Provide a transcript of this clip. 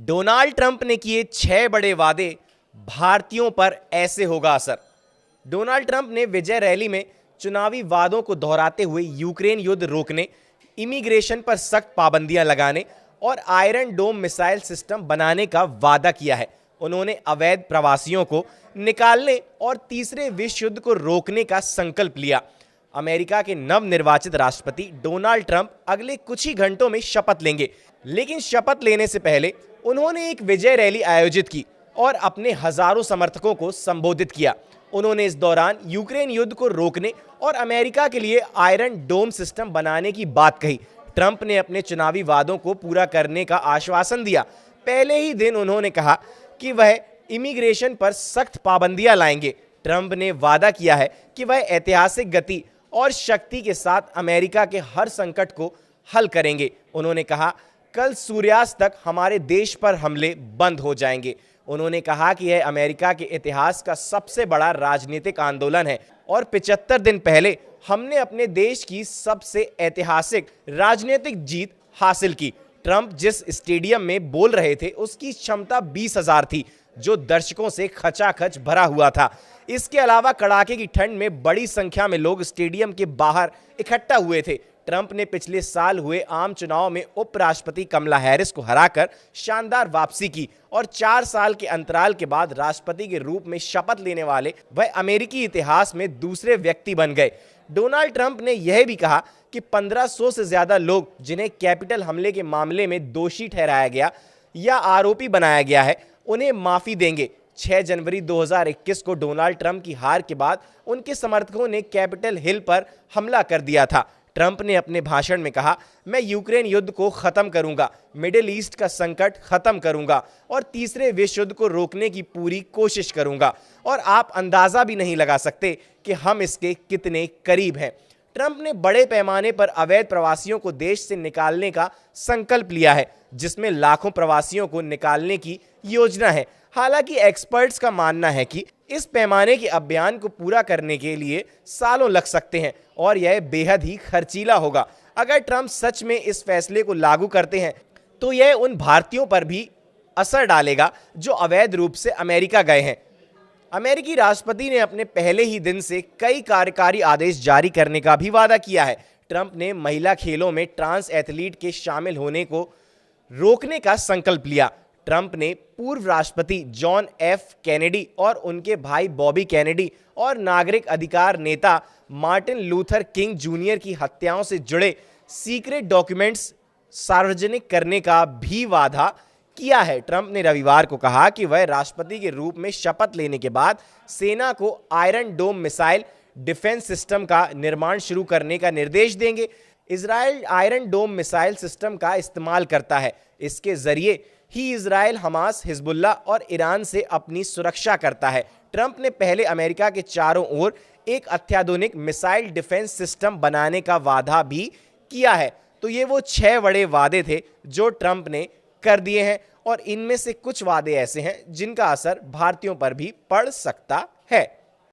Donald Trump ने किए 6 बड़े वादे, भारतीयों पर ऐसे होगा असर। डोनाल्ड ट्रंप ने विजय रैली में चुनावी वादों को दोहराते हुए यूक्रेन युद्ध रोकने, इमिग्रेशन पर सख्त पाबंदियां लगाने और आयरन डोम मिसाइल सिस्टम बनाने का वादा किया है। उन्होंने अवैध प्रवासियों को निकालने और तीसरे विश्व युद्ध को रोकने का संकल्प लिया। अमेरिका के नवनिर्वाचित राष्ट्रपति डोनाल्ड ट्रंप अगले कुछ ही घंटों में शपथ लेंगे, लेकिन शपथ लेने से पहले उन्होंने एक विजय रैली आयोजित की और अपने हजारों समर्थकों को संबोधित किया। उन्होंने इस दौरान यूक्रेन युद्ध को रोकने और अमेरिका के लिए आयरन डोम सिस्टम बनाने की बात कही। ट्रंप ने अपने चुनावी वादों को पूरा करने का आश्वासन दिया। पहले ही दिन उन्होंने कहा कि वह इमिग्रेशन पर सख्त पाबंदियां लाएंगे। ट्रंप ने वादा किया है कि वह ऐतिहासिक गति और शक्ति के साथ अमेरिका के हर संकट को हल करेंगे। उन्होंने कहा, कल सूर्यास्त तक हमारे देश पर हमले बंद हो जाएंगे। उन्होंने कहा कि यह अमेरिका के इतिहास का सबसे बड़ा राजनीतिक आंदोलन है और 75 दिन पहले हमने अपने देश की सबसे ऐतिहासिक राजनीतिक जीत हासिल की। ट्रंप जिस स्टेडियम में बोल रहे थे उसकी क्षमता 20,000 थी, जो दर्शकों से खचाखच भरा हुआ था। इसके अलावा कड़ाके की ठंड में बड़ी संख्या में लोग स्टेडियम के बाहर इकट्ठा हुए थे। ट्रंप ने पिछले साल हुए आम चुनाव में उपराष्ट्रपति कमला हैरिस को हराकर शानदार वापसी की और 4 साल के अंतराल के बाद राष्ट्रपति के रूप में शपथ लेने वाले वह अमेरिकी इतिहास में दूसरे व्यक्ति बन गए। डोनाल्ड ट्रंप ने यह भी कहा कि 1500 से ज्यादा लोग जिन्हें कैपिटल हमले के मामले में दोषी ठहराया गया या आरोपी बनाया गया है, उन्हें माफी देंगे। 6 जनवरी 2021 को डोनाल्ड ट्रंप की हार के बाद उनके समर्थकों ने कैपिटल हिल पर हमला कर दिया था। ट्रंप ने अपने भाषण में कहा, मैं यूक्रेन युद्ध को खत्म करूंगा, मिडिल ईस्ट का संकट खत्म करूंगा और तीसरे विश्व युद्ध को रोकने की पूरी कोशिश करूंगा और आप अंदाजा भी नहीं लगा सकते कि हम इसके कितने करीब हैं। ट्रंप ने बड़े पैमाने पर अवैध प्रवासियों को देश से निकालने का संकल्प लिया है, जिसमें लाखों प्रवासियों को निकालने की योजना है। हालांकि एक्सपर्ट्स का मानना है कि इस पैमाने के अभियान को पूरा करने के लिए सालों लग सकते हैं और यह बेहद ही खर्चीला होगा। अगर ट्रंप सच में इस फैसले को लागू करते हैं तो यह उन भारतीयों पर भी असर डालेगा जो अवैध रूप से अमेरिका गए हैं। अमेरिकी राष्ट्रपति ने अपने पहले ही दिन से कई कार्यकारी आदेश जारी करने का भी वादा किया है। ट्रंप ने महिला खेलों में ट्रांस एथलीट के शामिल होने को रोकने का संकल्प लिया। ट्रंप ने पूर्व राष्ट्रपति जॉन एफ कैनेडी और उनके भाई बॉबी कैनेडी और नागरिक अधिकार नेता मार्टिन लूथर किंग जूनियर की हत्याओं से जुड़े सीक्रेट डॉक्यूमेंट्स सार्वजनिक करने का भी वादा किया है। ट्रंप ने रविवार को कहा कि वह राष्ट्रपति के रूप में शपथ लेने के बाद सेना को Iron Dome missile defence system का निर्माण शुरू करने का निर्देश देंगे। Israel Iron Dome missile system का इस्तेमाल करता है। इसके जरिए ही इजराइल, हमास, हिजबुल्ला और ईरान से अपनी सुरक्षा करता है। ट्रंप ने पहले अमेरिका के चारों ओर एक अत्याधुनिक मिसाइल डिफेंस सिस्टम बनाने का वादा भी किया है। तो ये वो 6 बड़े वादे थे जो ट्रंप ने कर दिए हैं और इनमें से कुछ वादे ऐसे हैं जिनका असर भारतीयों पर भी पड़ सकता है।